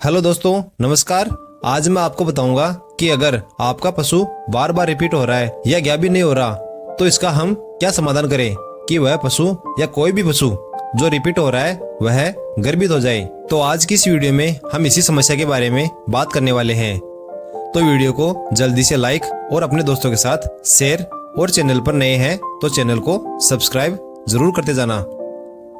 Hello दोस्तों, नमस्कार। आज मैं आपको बताऊंगा कि अगर आपका पशु बार बार रिपीट हो रहा है या गायब भी नहीं हो रहा तो इसका हम क्या समाधान करें कि वह पशु या कोई भी पशु जो रिपीट हो रहा है वह गर्भित हो जाए। तो आज की इस वीडियो में हम इसी समस्या के बारे में बात करने वाले हैं। तो वीडियो को जल्दी से लाइक और अपने दोस्तों के साथ शेयर, और चैनल पर नए हैं तो चैनल को सब्सक्राइब जरूर करते जाना।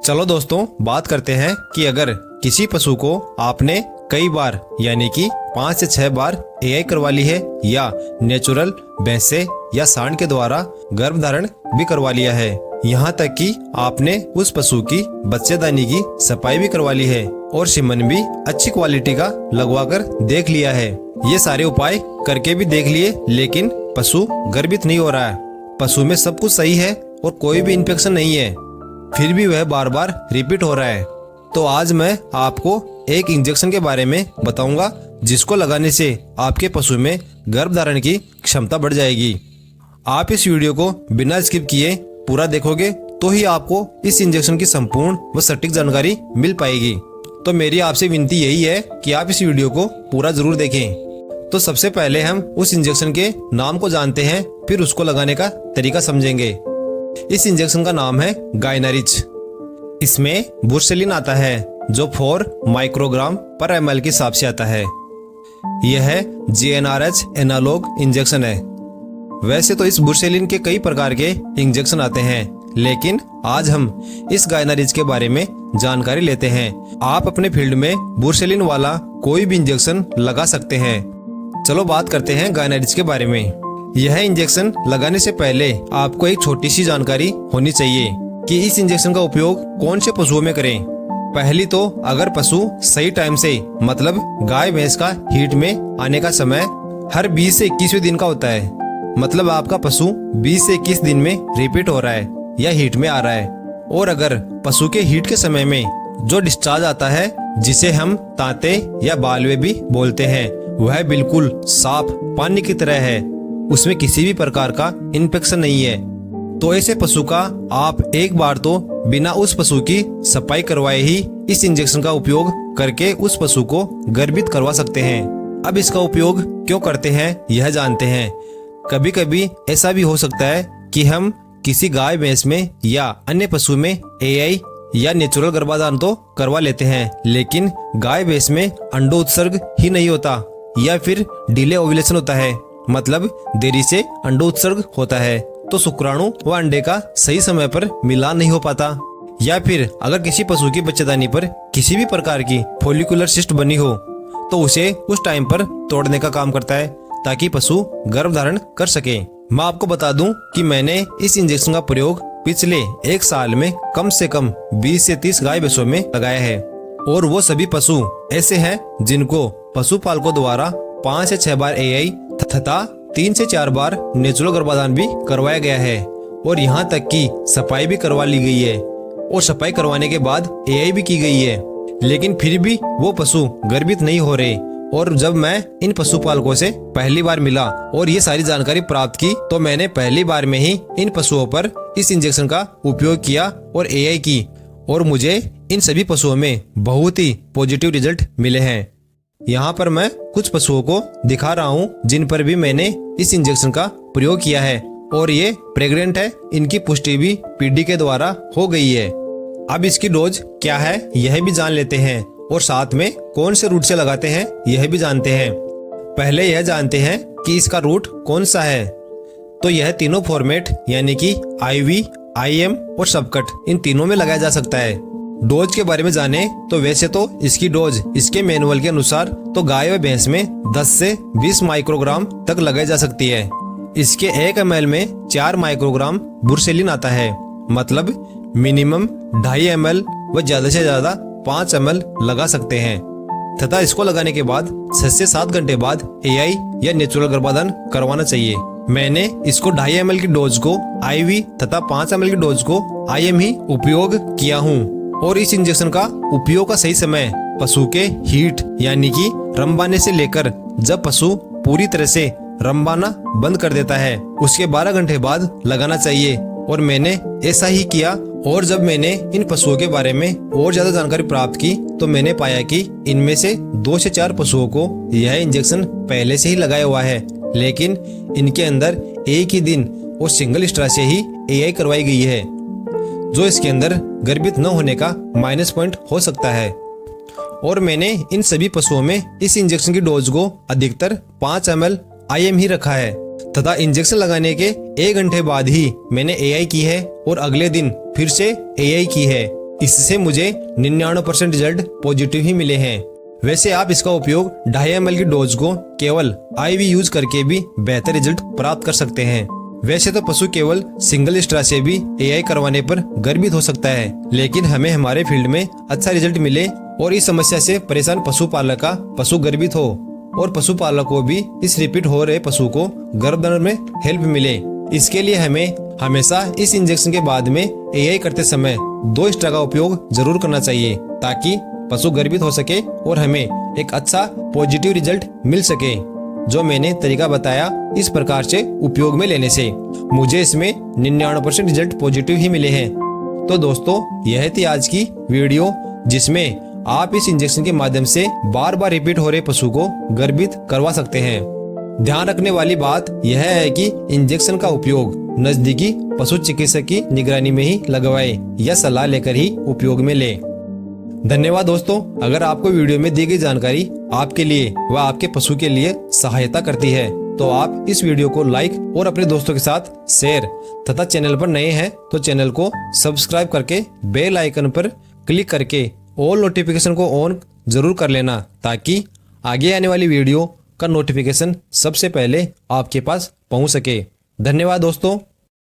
चलो दोस्तों, बात करते हैं कि अगर किसी पशु को आपने कई बार यानी कि 5 से 6 बार एआई करवा ली है या नेचुरल भैंसे या सांड के द्वारा गर्भधारण भी करवा लिया है, यहाँ तक कि आपने उस पशु की बच्चेदानी की सफाई भी करवा ली है और सीमन भी अच्छी क्वालिटी का लगवाकर देख लिया है, ये सारे उपाय करके भी देख लिए, लेकिन पशु गर्भित नहीं हो रहा है, पशु में सब कुछ सही है और कोई भी इन्फेक्शन नहीं है, फिर भी वह बार बार रिपीट हो रहा है। तो आज मैं आपको एक इंजेक्शन के बारे में बताऊंगा जिसको लगाने से आपके पशु में गर्भधारण की क्षमता बढ़ जाएगी। आप इस वीडियो को बिना स्किप किए पूरा देखोगे तो ही आपको इस इंजेक्शन की संपूर्ण व सटीक जानकारी मिल पाएगी। तो मेरी आपसे विनती यही है कि आप इस वीडियो को पूरा जरूर देखें। तो सबसे पहले हम उस इंजेक्शन के नाम को जानते हैं, फिर उसको लगाने का तरीका समझेंगे। इस इंजेक्शन का नाम है गायनारिच। इसमें बुर्सेलिन आता है जो 4 माइक्रोग्राम पर ml के हिसाब से आता है। यह GnRH एनालॉग इंजेक्शन है। वैसे तो इस बुर्सेलिन के कई प्रकार के इंजेक्शन आते हैं, लेकिन आज हम इस गायनारिच के बारे में जानकारी लेते हैं। आप अपने फील्ड में बुर्सेलिन वाला कोई भी इंजेक्शन लगा सकते हैं। चलो बात करते हैं गायनारिच के बारे में। यह इंजेक्शन लगाने से पहले आपको एक छोटी सी जानकारी होनी चाहिए कि इस इंजेक्शन का उपयोग कौन से पशुओं में करें। पहली तो अगर पशु सही टाइम से, मतलब गाय भैंस का हीट में आने का समय हर 20 से 21वें दिन का होता है, मतलब आपका पशु 20 से 21 दिन में रिपीट हो रहा है या हीट में आ रहा है, और अगर पशु के हीट के समय में जो डिस्चार्ज आता है जिसे हम तांते या बालवे भी बोलते हैं वह बिल्कुल साफ पानी की तरह है, उसमें किसी भी प्रकार का इन्फेक्शन नहीं है, तो ऐसे पशु का आप एक बार तो बिना उस पशु की सफाई करवाए ही इस इंजेक्शन का उपयोग करके उस पशु को गर्भित करवा सकते हैं। अब इसका उपयोग क्यों करते हैं यह जानते हैं। कभी कभी ऐसा भी हो सकता है कि हम किसी गाय भैंस में या अन्य पशु में एआई या नेचुरल गर्भाधान तो करवा लेते हैं, लेकिन गाय भैंस में अंडो उत्सर्ग ही नहीं होता या फिर डिले ओव्यूलेशन होता है, मतलब देरी से अंडो उत्सर्ग होता है, तो शुक्राणु व अंडे का सही समय पर मिलान नहीं हो पाता, या फिर अगर किसी पशु की बच्चेदानी पर किसी भी प्रकार की फोलिकुलर सिस्ट बनी हो तो उसे उस टाइम पर तोड़ने का काम करता है ताकि पशु गर्भधारण कर सके। मैं आपको बता दूं कि मैंने इस इंजेक्शन का प्रयोग पिछले 1 साल में कम से कम 20 से 30 गाय भैंसों में लगाया है, और वो सभी पशु ऐसे हैं जिनको पशुपालकों द्वारा 5 से 6 बार एआई तथा 3 से 4 बार नेचुरल गर्भाधान भी करवाया गया है, और यहाँ तक कि सफाई भी करवा ली गई है, और सफाई करवाने के बाद एआई भी की गई है, लेकिन फिर भी वो पशु गर्भित नहीं हो रहे। और जब मैं इन पशुपालकों से पहली बार मिला और ये सारी जानकारी प्राप्त की तो मैंने पहली बार में ही इन पशुओं पर इस इंजेक्शन का उपयोग किया और एआई की, और मुझे इन सभी पशुओं में बहुत ही पॉजिटिव रिजल्ट मिले हैं। यहाँ पर मैं कुछ पशुओं को दिखा रहा हूँ जिन पर भी मैंने इस इंजेक्शन का प्रयोग किया है, और ये प्रेग्नेंट है, इनकी पुष्टि भी पीडी के द्वारा हो गई है। अब इसकी डोज क्या है यह भी जान लेते हैं, और साथ में कौन से रूट से लगाते हैं यह भी जानते हैं। पहले यह जानते हैं कि इसका रूट कौन सा है। तो यह तीनों फॉर्मेट यानी कि IV, IM और सबकट, इन तीनों में लगाया जा सकता है। डोज के बारे में जाने तो वैसे तो इसकी डोज इसके मैनुअल के अनुसार तो गाय व भैंस में 10 से 20 माइक्रोग्राम तक लगाई जा सकती है। इसके 1 ml में 4 माइक्रोग्राम बुर्सेलिन आता है, मतलब मिनिमम 2.5 ml व ज्यादा से ज्यादा 5 ml लगा सकते हैं, तथा इसको लगाने के बाद 6 से 7 घंटे बाद एआई या नेचुरल गर्भाधान करवाना चाहिए। मैंने इसको 2.5 ml की डोज को IV तथा 5 ml की डोज को IM ही उपयोग किया हूँ, और इस इंजेक्शन का उपयोग का सही समय पशु के हीट यानी कि रंबाने से लेकर जब पशु पूरी तरह से रंबाना बंद कर देता है उसके 12 घंटे बाद लगाना चाहिए, और मैंने ऐसा ही किया और जब मैंने इन पशुओं के बारे में और ज्यादा जानकारी प्राप्त की तो मैंने पाया कि इनमें से 2 से 4 पशुओं को यह इंजेक्शन पहले से ही लगाया हुआ है, लेकिन इनके अंदर एक ही दिन और सिंगल स्ट्रा से ही एआई करवाई गई है, जो इसके अंदर गर्भित न होने का माइनस पॉइंट हो सकता है। और मैंने इन सभी पशुओं में इस इंजेक्शन की डोज को अधिकतर 5 ml IM ही रखा है तथा इंजेक्शन लगाने के 1 घंटे बाद ही मैंने एआई की है और अगले दिन फिर से एआई की है। इससे मुझे 99% रिजल्ट पॉजिटिव ही मिले हैं। वैसे आप इसका उपयोग 2.5 ml की डोज को केवल IV यूज करके भी बेहतर रिजल्ट प्राप्त कर सकते हैं। वैसे तो पशु केवल सिंगल स्ट्रा से भी एआई करवाने पर गर्भित हो सकता है, लेकिन हमें हमारे फील्ड में अच्छा रिजल्ट मिले और इस समस्या से परेशान पशुपालक का पशु गर्भित हो और पशुपालक को भी इस रिपीट हो रहे पशु को गर्भधारण में हेल्प मिले। इसके लिए हमें हमेशा इस इंजेक्शन के बाद में एआई करते समय 2 स्ट्रा का उपयोग जरूर करना चाहिए, ताकि पशु गर्भित हो सके और हमें एक अच्छा पॉजिटिव रिजल्ट मिल सके। जो मैंने तरीका बताया इस प्रकार से उपयोग में लेने से मुझे इसमें 99% रिजल्ट पॉजिटिव ही मिले हैं। तो दोस्तों, यह थी आज की वीडियो, जिसमें आप इस इंजेक्शन के माध्यम से बार बार रिपीट हो रहे पशु को गर्भित करवा सकते हैं। ध्यान रखने वाली बात यह है कि इंजेक्शन का उपयोग नजदीकी पशु चिकित्सक की निगरानी में ही लगवाए या सलाह लेकर ही उपयोग में ले। धन्यवाद दोस्तों। अगर आपको वीडियो में दी गई जानकारी आपके लिए व आपके पशु के लिए सहायता करती है तो आप इस वीडियो को लाइक और अपने दोस्तों के साथ शेयर तथा चैनल पर नए हैं तो चैनल को सब्सक्राइब करके बेल आइकन पर क्लिक करके ऑल नोटिफिकेशन को ऑन जरूर कर लेना, ताकि आगे आने वाली वीडियो का नोटिफिकेशन सबसे पहले आपके पास पहुंच सके। धन्यवाद दोस्तों।